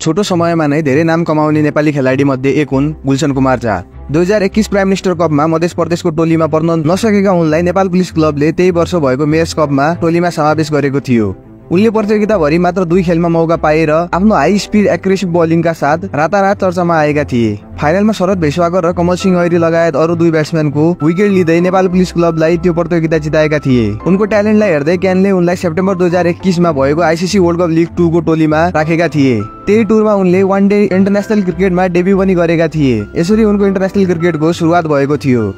छोटो समयमा नै धेरै नाम कमाउने नेपाली खेलाडी मध्ये एक हुन् गुलशन कुमार झा। 2021 प्राइम मिनिस्टर कपमा मध्य प्रदेशको टोलीमा पर्न नसकेका उनलाई नेपाल पुलिस क्लबले त्यही वर्ष भएको मेयर्स कपमा टोलीमा समावेश गरेको थियो। उनले प्रतियोगिताभरि मात्र 2 खेलमा मौका पाएर आफ्नो हाई स्पिड एग्रेसिभ बलिङका साथ रातारात चर्चामा आएका थिए। फाइनलमा शरद भैसवागर र कमल सिंह ऐरी लगायत अरू 2 ब्याट्सम्यानको विकेट लिँदै नेपाल पुलिस क्लबलाई त्यो प्रतियोगिता जिताएका थिए। उनको ट्यालेन्टलाई हेर्दै क्यानले उनलाई सेप्टेम्बर 2021 मा भएको आईसीसी वर्ल्ड कप लिग 2 को टोलीमा राखेका थिए। त्यही टुरमा उनले वन डे इन्टरनेसनल क्रिकेटमा डेब्यू पनि गरेका थिए। यसरी उनको इन्टरनेसनल क्रिकेटको सुरुवात भएको थियो।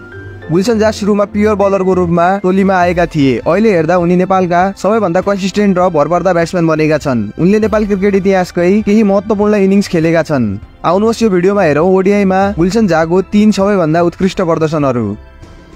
गुलशन झा सुरुमा प्योर बलरको रूपमा टोलीमा आएका थिए। अहिले हेर्दा उनी नेपालका सबैभन्दा कन्सिस्टेन्ट र भरपर्दा ब्याट्सम्यान बनेका छन्। उनले नेपाल क्रिकेट इतिहासकै केही महत्त्वपूर्ण इनिङ्स खेलेका छन्। आउनुहोस् यो भिडियोमा हेरौँ ओडिआईमा गुलशन झाको 3 सबैभन्दा उत्कृष्ट प्रदर्शनहरू।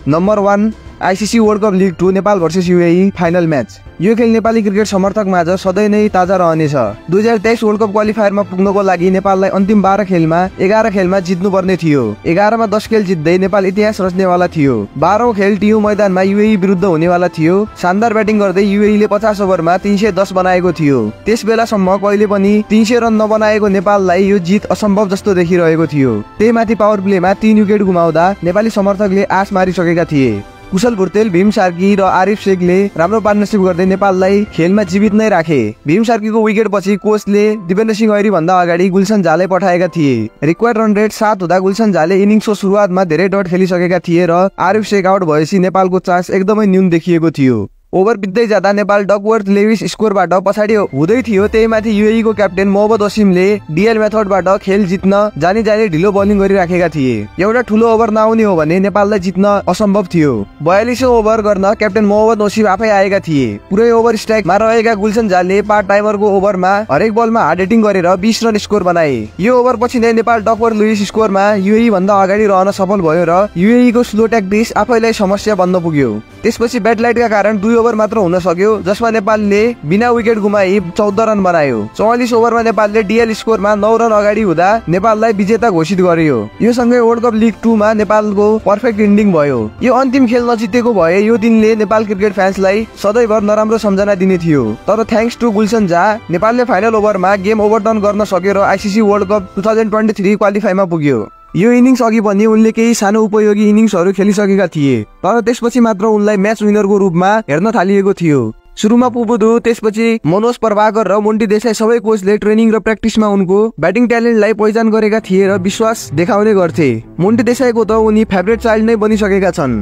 Number 1 ICC world cup league 2 Nepal versus UAE final match. यो खेल नेपाली क्रिकेट समर्थक माझ सधैँ नै ताजा रहनेछ। 2023 वर्ल्ड कप क्वालिफायरमा पुग्नको लागि नेपाललाई अन्तिम 12 खेलमा 11 खेलमा जित्नुपर्ने थियो। 11 मा 10 खेल जित्दै नेपाल इतिहास रच्नेवाला थियो। 12औं खेल टियु मैदानमा यूएई विरुद्ध हुनेवाला थियो। शानदार ब्याटिङ गर्दै यूएईले 50 ओभरमा 310 बनाएको थियो। त्यसबेलासम्म कहिले पनि 300 रन नबनाएको नेपाललाई यो जित असम्भव जस्तो देखिरहेको थियो। त्यहीमाथि पावर प्लेमा 3 विकेट गुमाउँदा नेपाली समर्थकले आश मारिसकेका थिए। कुशल भुर्तेल, भीम सार्की र आरिफ शेखले राम्रो पार्टनरशिप गर्दै नेपाललाई खेलमा जीवित नै राखे। भीम सार्कीको विकेट पछि कोचले दिपेन्द्र सिंह ऐरी भन्दा अगाडि गुलशन झालाई पठाएका थिए। रिक्वायर्ड रन रेट 7 हुँदा गुलशन झाले इनिङ्सको सुरुवातमा धेरै डट खेलिसकेका थिए र आरिफ शेख आउट भएपछि नेपालको चान्स एकदमै न्यून देखिएको थियो। ओभर बित्दै जाँदा नेपाल डकवर्थ लेविस स्कोरबाट पछाडि हुँदै थियो। त्यहीमाथि यूएई को क्याप्टेन मोहम्मद वसिमले डीएल मेथडबाट खेल जित्न जानी ढिलो बलिङ गरिराखेका थिए। एउटा ठुलो ओभर नआउने हो भने नेपाललाई जित्न असम्भव थियो। 42औं ओभर गर्न क्याप्टेन मोहम्मद वसिम आफै आएका थिए। पुरै ओभर स्ट्राइकमा रहेका गुलशन झाले पार्ट टाइमरको ओभरमा हरेक बलमा हार्ड हिटिङ गरेर 20 रन स्कोर बनाए। यो ओभर पछि नै नेपाल डकवर्थ लेविस स्कोरमा यूएई भन्दा अगाडि रहन सफल भयो र यूएई को स्लो ट्याक्टिक्स आफैलाई समस्या बन्न पुग्यो। त्यसपछि ब्याड लाइटका कारण 2 ओभर मात्र हुन सक्यो, जसमा नेपालले बिना विकेट गुमाई 14 रन बनायो। 44 ओभरमा नेपालले डीएल स्कोरमा 9 रन अगाडि हुँदा नेपाललाई विजेता घोषित गरियो। यो सँगै वर्ल्ड कप लिग 2 मा नेपालको पर्फेक्ट इन्डिङ भयो। यो अन्तिम खेल नजितेको भए यो दिनले नेपाल क्रिकेट फ्यान्सलाई सधैँभर नराम्रो सम्झना दिने थियो। तर थ्याङ्क्स टु गुलशन झा नेपालले फाइनल ओभरमा गेम ओभरटर्न गर्न सक्यो र आईसीसी वर्ल्ड कप 2023 क्वालिफाईमा पुग्यो। यो इनिङ्स अघि पनि उनले केही सानो उपयोगी इनिङ्सहरू खेलिसकेका थिए, तर त्यसपछि मात्र उनलाई म्याच विनरको रूपमा हेर्न थालिएको थियो। सुरुमा पुबुदु, त्यसपछि मनोज प्रभाकर र मोन्टी देसाई सबै कोचले ट्रेनिङ र प्र्याक्टिसमा उनको ब्याटिङ ट्यालेन्टलाई पहिचान गरेका थिए र विश्वास देखाउने गर्थे। मोन्टी देसाईको त उनी फेभरेट चाइल्ड नै बनिसकेका छन्।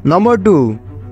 Number 2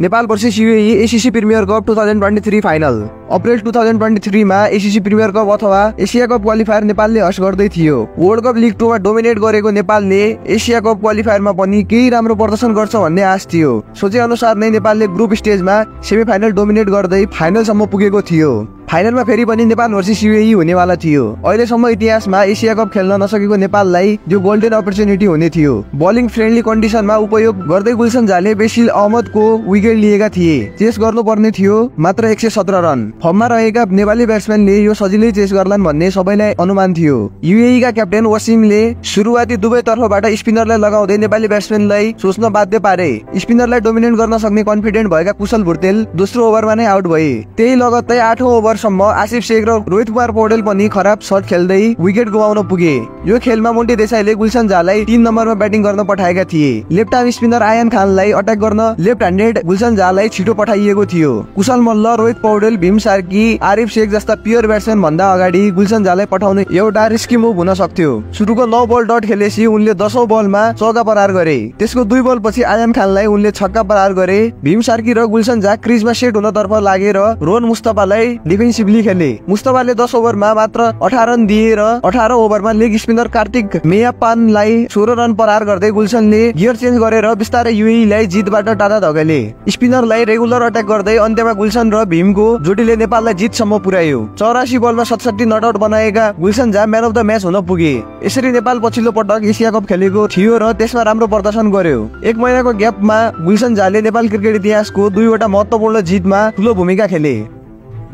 Nepal versus UAE ACC premier cup 2023 final. April 2023 मा एसीसी प्रिमियर कप अथवा एसिया कप क्वालिफायर नेपालले हस्ट गर्दै थियो। वर्ल्ड कप लिग 2 मा डोमिनेट गरेको नेपालले एसिया कप क्वालिफायरमा पनि केही राम्रो प्रदर्शन गर्छ भन्ने आश थियो। सोचे अनुसार नै नेपालले ग्रुप स्टेजमा सेमिफाइनल डोमिनेट गर्दै फाइनलसम्म पुगेको थियो। फाइनलमा फेरि पनि नेपाल भर्सेस यूएई हुनेवाला थियो। अहिलेसम्म इतिहासमा एसिया कप खेल्न नसकेको नेपाललाई यो गोल्डन अपर्च्युनिटी हुने थियो। बलिङ फ्रेन्डली कन्डिसनमा उपयोग गर्दै गुलशन झाले बेसिल अहमदको विकेट लिएका थिए। चेस गर्नुपर्ने थियो मात्र 117 रन। फर्ममा रहेका नेपाली ब्याट्सम्यानले यो सजिलै चेस गर्लान् भन्ने सबैलाई अनुमान थियो। यूएई का क्याप्टेन वसिमले सुरुवाती दुवै तर्फबाट स्पिनरलाई लगाउँदै नेपाली ब्याट्सम्यानलाई सोच्न बाध्य पारे। स्पिनरलाई डोमिनेट गर्न सक्ने कन्फिडेन्ट भएका कुशल भुर्तेल दोस्रो ओभरमा नै आउट भए। त्यही लगत्तै 8औं ओभरसम्म आसिफ शेख र रोहित कुमार पौडेल पनि खराब शट खेल्दै विकेट गुमाउन पुगे। यो खेलमा मोन्टी देसाईले गुलशन झालाई 3 नम्बरमा ब्याटिङ गर्न पठाएका थिए। लेफ्ट आर्म स्पिनर आयन खानलाई अट्याक गर्न लेफ्ट ह्यान्डेड गुलशन झालाई छिटो पठाइएको थियो। कुशल मल्ल, रोहित पौडेल, भीम सार्की, आरिफ शेख जस्ता प्योर ब्याट्सम्यान भन्दा अगाडि गुलशन झालाई पठाउने एउटा रिस्की मुभ हुन सक्थ्यो। सुरुको 9 बल डट खेलेपछि उनले 10औं बलमा चौका प्रहार गरे। त्यसको 2 बल पछि आयन खानलाई उनले छक्का प्रहार गरे। भीम सार्की र गुलशन झा क्रिजमा सेट हुन तर्फ लागे र रोहन मुस्तफालाई डिफेन्सिभली खेले। मुस्तफाले 10 ओभरमा मात्र 18 रन दिए र 18 ओभरमा लेग स्पिनर कार्तिक मेयापानलाई 16 रन प्रहार गर्दै गुलशनले गियर चेन्ज गरेर बिस्तारै यूएईलाई जितबाट टाढा धकेले। स्पिनरलाई रेगुलर अट्याक गर्दै अन्त्यमा गुलशन र भीमको जोडीले नेपाललाई जितसम्म पुर्यायो। 84 बलमा 67 नट आउट बनाएका Gulshan Jha man of the match हुन पुगे। यसरी नेपाल पछिल्लो पटक एसिया कप खेलेको थियो र त्यसमा राम्रो प्रदर्शन गर्यो। 1 महिनाको ग्यापमा गुलशन झाले नेपाल क्रिकेट इतिहासको 2 वटा महत्त्वपूर्ण जितमा ठूलो भूमिका खेले।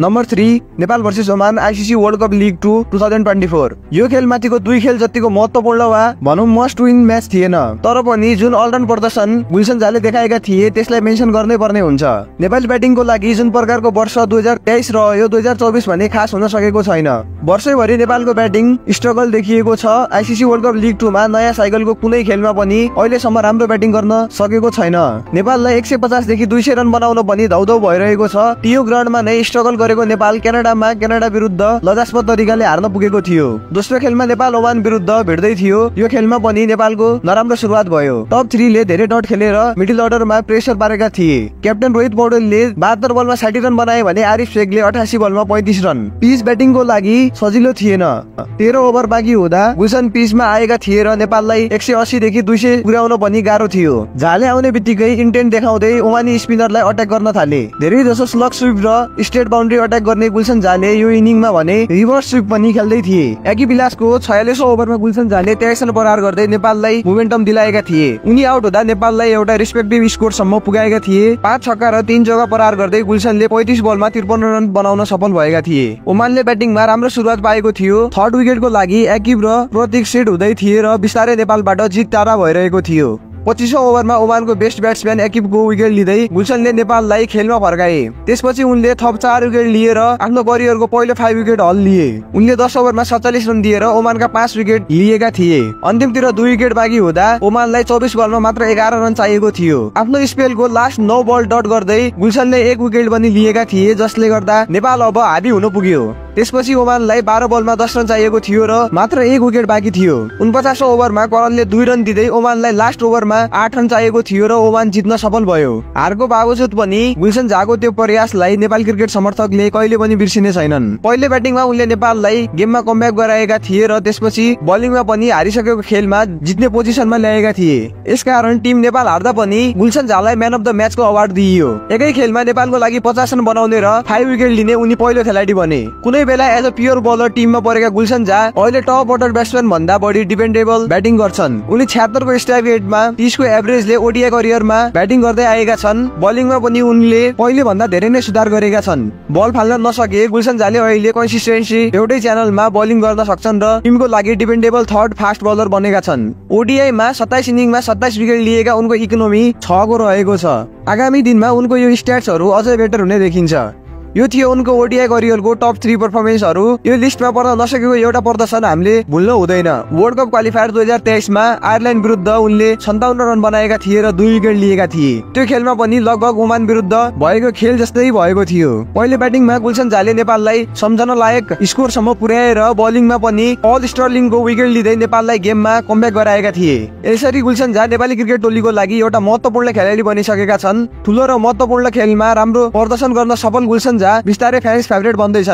Number 3 Nepal versus Oman ICC world cup league 2 2024। यो खेलमाथिको 2 खेल जतिको महत्त्वपूर्ण वा भनौं मस्ट विन म्याच थिएन, तर पनि जुन अलराउन्ड प्रदर्शन गुलशन झाले देखाएका थिए त्यसलाई मेन्सन गर्नै पर्ने हुन्छ। नेपाली ब्याटिङको लागि जुन प्रकारको वर्ष 2023 रह्यो 2024 भने खास हुन सकेको छैन। वर्षैभरि नेपालको ब्याटिङ स्ट्रगल देखिएको छ। आईसीसी वर्ल्ड कप लिग 2 मा नयाँ साइकलको कुनै खेलमा पनि अहिलेसम्म राम्रो ब्याटिङ गर्न सकेको छैन। नेपाललाई 150 देखि 200 रन बनाउन पनि धौधौ भइरहेको छ। टियो ग्राउन्डमा नै स्ट्रगल गरेको नेपाल क्यानाडामा क्यानाडा विरुद्ध लजास्पद तरिकाले हार्न पुगेको थियो। दोस्रो खेलमा नेपाल ओमान विरुद्ध भिड्दै थियो। यो खेलमा पनि नेपालको नराम्रो सुरुवात भयो। टप 3 ले धेरै डट खेलेर मिडल अर्डरमा प्रेसर पारेका थिए। क्याप्टेन रोहित पौडेलले 72 बलमा 60 रन बनाए भने आरिफ शेखले 88 बलमा 35 रन। पिच ब्याटिङको लागि सजिलो थिएन। 13 ओभर बाँकी हुँदा गुलशन पिचमा आएका थिए र नेपाललाई 180 देखि 200 पुर्याउन पनि गाह्रो थियो। झाले आउने बित्तिकै इन्टेन्ट देखाउँदै ओमानी स्पिनरलाई अट्याक गर्न थाले। धेरै जसो स्लग स्विप र स्ट्रेट बाउन्ड्री अट्याक गर्ने गुलशन झाले यो इनिङमा भने रिभर्स स्विप पनि खेल्दै थिए। एकी विलासको 46 ओभरमा गुलशन झाले 23 रन प्रहार गर्दै नेपाललाई मोमेन्टम दिलाएका थिए। उनी आउट हुँदा नेपाललाई एउटा रेस्पेक्टिभ स्कोरसम्म पुगाएका थिए। 5 छक्का र 3 चौका प्रहार गर्दै गुलशनले 35 बलमा 53 रन बनाउन सफल भएका थिए। ओमानले ब्याटिङमा राम्रो सुरुवात पाएको थियो। थर्ड विकेटको लागि एकिब र प्रतीक सेट हुँदै थिए र बिस्तारै नेपालबाट जित टाढा भइरहेको थियो। 25औं ओभरमा ओमानको बेस्ट ब्याट्सम्यान एकिबको विकेट लिँदै गुलशनले नेपाललाई खेलमा फर्काए। त्यसपछि उनले थप 4 विकेट लिएर आफ्नो करियरको पहिलो 5 विकेट हल लिए। उनले 10 ओभरमा 47 रन दिएर ओमानका 5 विकेट लिएका थिए। अन्तिमतिर 2 विकेट बाँकी हुँदा ओमानलाई 24 बलमा मात्र 11 रन चाहिएको थियो। आफ्नो स्पेलको लास्ट 9 बल डट गर्दै गुलशनले 1 विकेट पनि लिएका थिए, जसले गर्दा नेपाल अब हाबी हुन पुग्यो। त्यसपछि ओमानलाई 12 बलमा 10 रन चाहिएको थियो र मात्र 1 विकेट बाँकी थियो। 49औं ओभरमा करनले 2 रन दिँदै ओमानलाई लास्ट ओभरमा 8 रन चाहिएको थियो र ओमान जित्न सफल भयो। हारको बावजुद पनि गुलशन झाको त्यो प्रयासलाई नेपाल क्रिकेट समर्थकले कहिले पनि बिर्सिने छैनन्। पहिले ब्याटिङमा उनले नेपाललाई गेममा कमब्याक गराएका थिए र त्यसपछि बलिङमा पनि हारिसकेको खेलमा जित्ने पोजिसनमा ल्याएका थिए। यसकारण टिम नेपाल हार्दा पनि गुलशन झालाई म्यान अफ द म्याचको अवार्ड दिइयो। एकै खेलमा नेपालको लागि 50 रन बनाउने र 5 विकेट लिने उनी पहिलो खेलाडी बने। कुनै बेला एज अ प्योर बलर टिममा परेका गुलशन झा अहिले टप अर्डर ब्याट्सम्यान भन्दा बढी डिपेन्डेबल ब्याटिङ गर्छन्। उनी 76 को स्ट्राइक रेटमा 30 को एभरेजले ओडिआई करियरमा ब्याटिङ गर्दै आएका छन्। बलिङमा पनि उनले पहिले भन्दा धेरै नै सुधार गरेका छन्। बल फाल्न नसके गुलशन झाले अहिले कन्सिस्टेन्सी एउटै च्यानलमा बलिङ गर्न सक्छन् र टिमको लागि डिपेन्डेबल थर्ड फास्ट बलर बनेका छन्। ओडिआईमा 27 इनिङमा 27 विकेट लिएका उनको इकोनोमी 6 को रहेको छ। आगामी दिनमा उनको यो स्ट्याट्सहरू अझै बेटर हुने देखिन्छ। यो थियो उनको ओडिआई करियरको टप 3 पर्फर्मेन्सहरू। यो लिस्टमा पर्न नसकेको एउटा प्रदर्शन हामीले भुल्न हुँदैन। वर्ल्ड कप क्वालिफायर 2023 मा आयरल्यान्ड विरुद्ध उनले 57 रन बनाएका थिए र 2 विकेट लिएका थिए। त्यो खेलमा पनि लगभग ओमान विरुद्ध भएको खेल जस्तै भएको थियो। पहिले ब्याटिङमा गुलशन झाले नेपाललाई सम्झन लायक स्कोरसम्म पुर्याएर बलिङमा पनि पल स्टर्लिङको विकेट लिँदै नेपाललाई गेममा कमब्याक गराएका थिए। यसरी गुलशन झा नेपाली क्रिकेट टोलीको लागि एउटा महत्त्वपूर्ण खेलाडी बनिसकेका छन्। ठूलो र महत्त्वपूर्ण खेलमा राम्रो प्रदर्शन गर्न सफल गुलशन झा बिस्तारै फ्यान्स फेभरेट बन्दैछ।